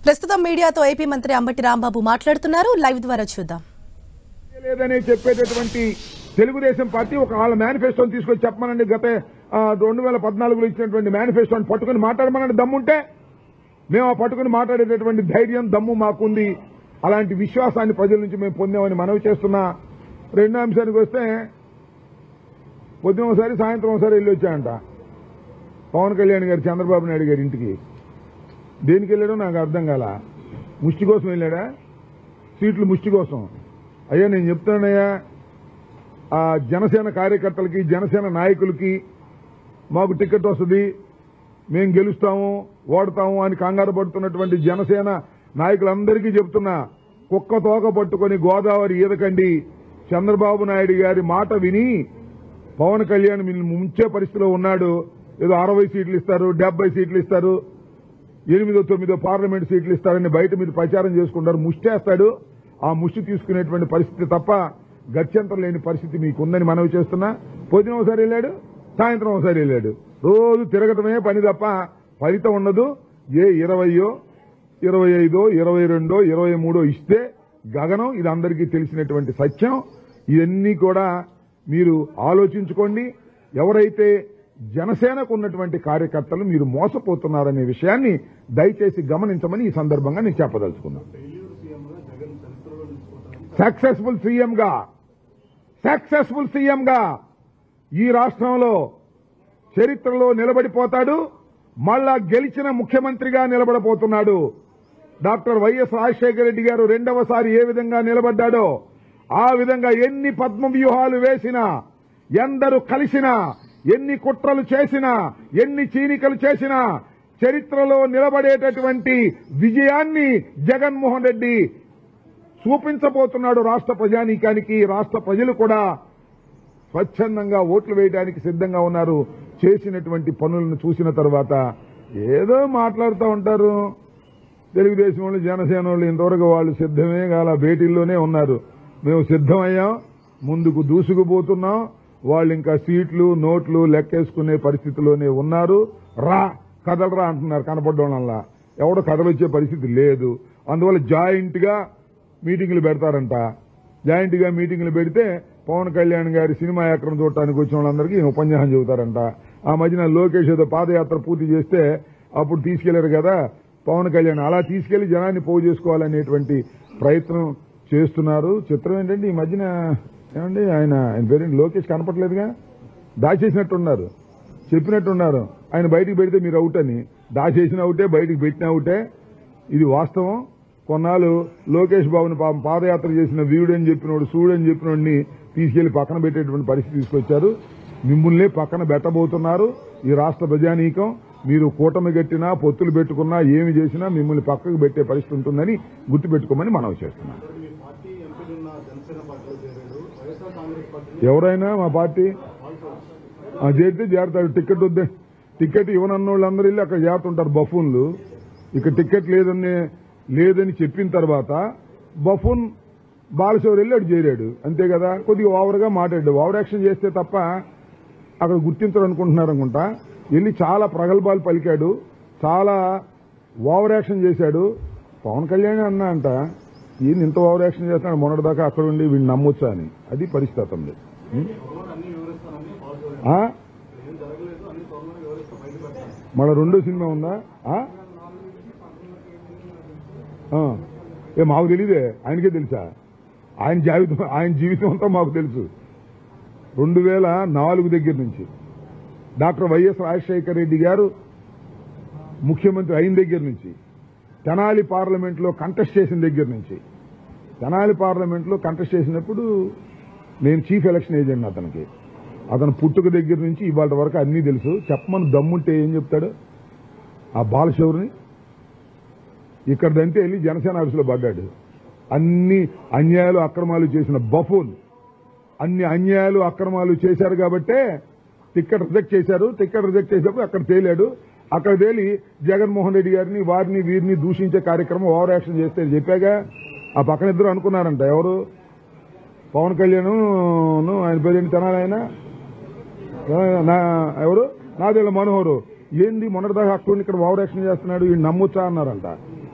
ప్రస్తుతం మీడియాతో ఏపీ మంత్రి అంబటి రాంబాబు మాట్లాడుతున్నారు. లైవ్ ద్వారా చూద్దాం. లేదని చెప్పేటటువంటి తెలుగుదేశం పార్టీ ఒక వాళ్ళ మేనిఫెస్టోని తీసుకొచ్చి చెప్పమనండి. గత 2014లో ఇచ్చినటువంటి మేనిఫెస్టోని పట్టుకుని మాట్లాడమనండి. దమ్ముంటే మేము ఆ పట్టుకుని మాట్లాడేటటువంటి ధైర్యం దమ్ము మాకుంది. అలాంటి విశ్వాసాన్ని ప్రజల నుంచి మేము పొందామని మనవి చేస్తున్నా. రెండో అంశానికి వస్తే పొద్దున ఒకసారి సాయంత్రం ఒకసారి వెళ్ళి వచ్చాయంట పవన్ కళ్యాణ్ గారు చంద్రబాబు నాయుడు గారి ఇంటికి. దేనికి వెళ్ళాడో నాకు అర్థం కాల. ముష్టి కోసం వెళ్ళాడా? సీట్లు ముష్టి కోసం. అయ్యా నేను చెప్తున్నానయ్యా, ఆ జనసేన కార్యకర్తలకి జనసేన నాయకులకి మాకు టికెట్ వస్తుంది, మేము గెలుస్తాము ఓడతాము అని కంగారు పడుతున్నటువంటి జనసేన నాయకులందరికీ చెప్తున్నా, కుక్క తోక పట్టుకుని గోదావరి ఈదకండి. చంద్రబాబు నాయుడు గారి మాట విని పవన్ కళ్యాణ్ ముంచే పరిస్థితిలో ఉన్నాడు. ఏదో 60 సీట్లు ఇస్తారు, 70 సీట్లు ఇస్తారు, 8, 9 పార్లమెంట్ సీట్లు ఇస్తారని బయట మీరు ప్రచారం చేసుకుంటారు. ముష్టేస్తాడు. ఆ ముష్టి తీసుకునేటువంటి పరిస్థితి తప్ప గత్యంతరం లేని పరిస్థితి మీకుందని మనవి చేస్తున్నా. పొద్దున ఒకసారి వెళ్ళాడు, సాయంత్రం ఒకసారి వెళ్ళాడు. రోజు తిరగటమే పని తప్ప ఫలితం ఉండదు. ఏ 20, 25, 22, 23 ఇస్తే గగనం. ఇది అందరికీ తెలిసినటువంటి సత్యం. ఇవన్నీ కూడా మీరు ఆలోచించుకోండి. ఎవరైతే జనసేనకు ఉన్నటువంటి కార్యకర్తలు మీరు మోసపోతున్నారనే విషయాన్ని దయచేసి గమనించమని ఈ సందర్భంగా నేను చెప్పదలుచుకున్నాను. సక్సెస్ఫుల్ సీఎంగా ఈ రాష్ట్రంలో చరిత్రలో నిలబడిపోతాడు. మళ్ళా గెలిచిన ముఖ్యమంత్రిగా నిలబడబోతున్నాడు. డాక్టర్ వైఎస్ రాజశేఖర రెడ్డి గారు రెండవసారి ఏ విధంగా నిలబడ్డాడో ఆ విధంగా ఎన్ని పద్మ వ్యూహాలు వేసినా, ఎందరు కలిసినా, ఎన్ని కుట్రలు చేసినా, ఎన్ని చీనికలు చేసినా చరిత్రలో నిలబడేటటువంటి విజయాన్ని జగన్మోహన్ రెడ్డి చూపించబోతున్నాడు రాష్ట్ర ప్రజానీకానికి. రాష్ట్ర ప్రజలు కూడా స్వచ్ఛందంగా ఓట్లు వేయడానికి సిద్ధంగా ఉన్నారు. చేసినటువంటి పనులను చూసిన తర్వాత ఏదో మాట్లాడుతూ ఉంటారు. తెలుగుదేశం వాళ్ళు జనసేన వాళ్ళు ఇంతవరకు వాళ్ళు సిద్ధమే కాల, భేటీల్లోనే ఉన్నారు. మేము సిద్ధమయ్యాం, ముందుకు దూసుకుపోతున్నాం. వాళ్ళు ఇంకా సీట్లు నోట్లు లెక్కేసుకునే పరిస్థితిలోనే ఉన్నారు. రా కదలరా అంటున్నారు కనపడ్డంలా. ఎవడో కదలొచ్చే పరిస్థితి లేదు. అందువల్ల జాయింట్ గా మీటింగులు పెడతారంట. జాయింట్ గా మీటింగులు పెడితే పవన్ కళ్యాణ్ గారి సినిమా యాత్రను చూడటానికి వచ్చిన వాళ్ళందరికీ ఉపన్యాసం చెబుతారంట. ఆ మధ్యన లోకేష్ ఏదో పాదయాత్ర పూర్తి చేస్తే అప్పుడు తీసుకెళ్లారు కదా పవన్ కళ్యాణ్. అలా తీసుకెళ్లి జనాన్ని పోగు చేసుకోవాలనేటువంటి ప్రయత్నం చేస్తున్నారు. చిత్రం ఏంటంటే ఈ మధ్యన ఏమండి ఆయన పేరేంటి లోకేష్ కనపట్లేదుగా. దాచేసినట్టున్నారు, చెప్పినట్టున్నారు ఆయన బయటికి పెడితే మీరు అవుట్ అని. దాచేసిన అవుటే, బయటికి పెట్టిన అవుటే. ఇది వాస్తవం. కొన్నాళ్ళు లోకేష్ బాబుని పాదయాత్ర చేసిన వీడని చెప్పినోడు సూడని చెప్పినోడిని తీసుకెళ్లి పక్కన పెట్టేటువంటి పరిస్థితి తీసుకొచ్చారు. మిమ్మల్ని పక్కన పెట్టబోతున్నారు ఈ రాష్ట్ర ప్రజానీకం. మీరు కూటమి కట్టినా పొత్తులు పెట్టుకున్నా ఏమి చేసినా మిమ్మల్ని పక్కకు పెట్టే పరిస్థితి ఉంటుందని గుర్తుపెట్టుకోమని మనవి చేస్తున్నాం. ఎవరైనా మా పార్టీ చేరితే చేరతాడు. టికెట్ వద్దే, టికెట్ ఇవ్వనన్న వాళ్ళందరూ వెళ్ళి అక్కడ చేరుతుంటారు బఫూన్లు. ఇక టికెట్ లేదని చెప్పిన తర్వాత బఫూన్ బాలశౌరి వెళ్ళి అటు చేరాడు. అంతే కదా. కొద్దిగా ఓవర్గా మాట్లాడాడు. ఓవర్ యాక్షన్ చేస్తే తప్ప అక్కడ గుర్తించరు అనుకుంటున్నారు అనుకుంటా. వెళ్ళి చాలా ప్రగల్భాలు పలికాడు, చాలా ఓవర్ యాక్షన్ చేశాడు. పవన్ కళ్యాణ్ అన్నా అంట ఈయన ఇంత ఓవర్ యాక్షన్ చేస్తున్నాడు మొన్నటిదాకా అక్కడ ఉండి వీడిని నమ్మొచ్చా అని. అది పరిస్థితి ఉంది. మన రెండో సినిమా ఉందా? మాకు తెలీదే, ఆయనకే తెలుసా? ఆయన జీవితం అంతా మాకు తెలుసు. 2004 దగ్గర నుంచి డాక్టర్ వైఎస్ రాజశేఖర రెడ్డి గారు ముఖ్యమంత్రి అయిన దగ్గర నుంచి, తెనాలి పార్లమెంట్లో కంటెస్ట్ చేసిన దగ్గర నుంచి, తెనాలి పార్లమెంట్లో కంటెస్ట్ చేసినప్పుడు నేను చీఫ్ ఎలక్షన్ ఏజెంట్ అతనికి. అతను పుట్టుక దగ్గర నుంచి ఇవాళ వరకు అన్నీ తెలుసు. చెప్పమని దమ్ముంటే ఏం చెప్తాడు? ఆ బాలశౌరిని ఇక్కడదంటే వెళ్ళి జనసేన ఆఫీసులో పడ్డాడు. అన్ని అన్యాయాలు అక్రమాలు చేసిన బఫూన్. అన్ని అన్యాయాలు అక్రమాలు చేశారు కాబట్టే టికెట్ రిజెక్ట్ చేశారు. టికెట్ రిజెక్ట్ చేసినప్పుడు అక్కడ తేలాడు. అక్కడ తేలి జగన్మోహన్ రెడ్డి గారిని వారిని వీరిని దూషించే కార్యక్రమం ఓవర్ యాక్షన్ చేస్తే చెప్పాగా. ఆ పక్కన ఇద్దరు అనుకున్నారంట. ఎవరు? పవన్ కళ్యాణ్ ఆయన పేరేంటి తెనాలి ఆయన ఎవరు? నాదేళ్ల మనోహరు. ఏంది మొన్నటిదాకా అక్కడ ఇక్కడ ఓవర్ యాక్షన్ చేస్తున్నాడు, ఈ నమ్మొచ్చా అన్నారంట.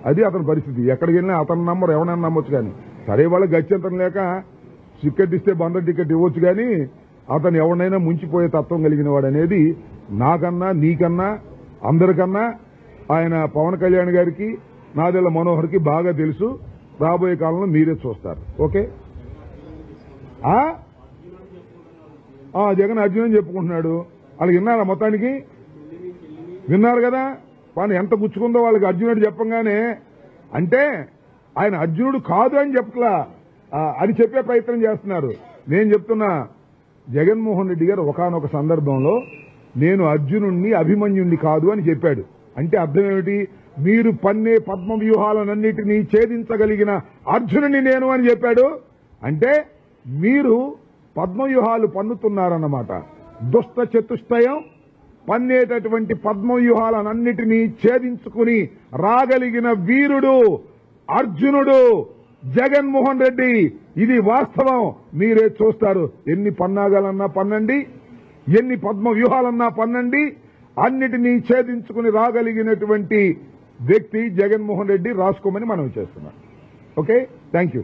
అది అతని పరిస్థితి. ఎక్కడికి వెళ్ళినా అతని నంబర్ ఎవరైనా నమ్మొచ్చు. కానీ సరే వాళ్ళ గత్యంతరం లేక టికెట్ ఇస్తే బందర్ టికెట్ ఇవ్వచ్చు. కానీ అతను ఎవరినైనా ముంచిపోయే తత్వం కలిగిన వాడు అనేది నాకన్నా నీకన్నా అందరికన్నా ఆయన పవన్ కళ్యాణ్ గారికి నాదెళ్ల మనోహర్కి బాగా తెలుసు. రాబోయే కాలంలో మీరే చూస్తారు. ఓకే, జగన్ అర్జున్ అని చెప్పుకుంటున్నాడు. వాళ్ళకి విన్నారా? మొత్తానికి విన్నారు కదా. పని ఎంత గుచ్చుకుందో వాళ్ళకి అర్జునుడు చెప్పంగానే. అంటే ఆయన అర్జునుడు కాదు అని చెప్పలా, అది చెప్పే ప్రయత్నం చేస్తున్నారు. నేను చెప్తున్నా, జగన్మోహన్ రెడ్డి గారు ఒకానొక సందర్భంలో నేను అర్జునుణ్ణి అభిమన్యుణ్ణి కాదు అని చెప్పాడు. అంటే అర్థం ఏమిటి? మీరు పన్నే పద్మ వ్యూహాలన్నింటినీ ఛేదించగలిగిన అర్జునుని నేను అని చెప్పాడు. అంటే మీరు పద్మవ్యూహాలు పన్నుతున్నారన్నమాట. దుష్ట చతుష్టయం పన్నేటటువంటి పద్మవ్యూహాలన్నింటినీ ఛేదించుకుని రాగలిగిన వీరుడు అర్జునుడు జగన్మోహన్ రెడ్డి. ఇది వాస్తవం, మీరే చూస్తారు. ఎన్ని పన్నాగాలన్నా పన్నండి, ఎన్ని పద్మ వ్యూహాలన్నా పన్నండి, అన్నిటినీ ఛేదించుకుని రాగలిగినటువంటి వ్యక్తి జగన్మోహన్ రెడ్డి. రాసుకోమని మనం చేస్తున్నాం. Okay, thank you.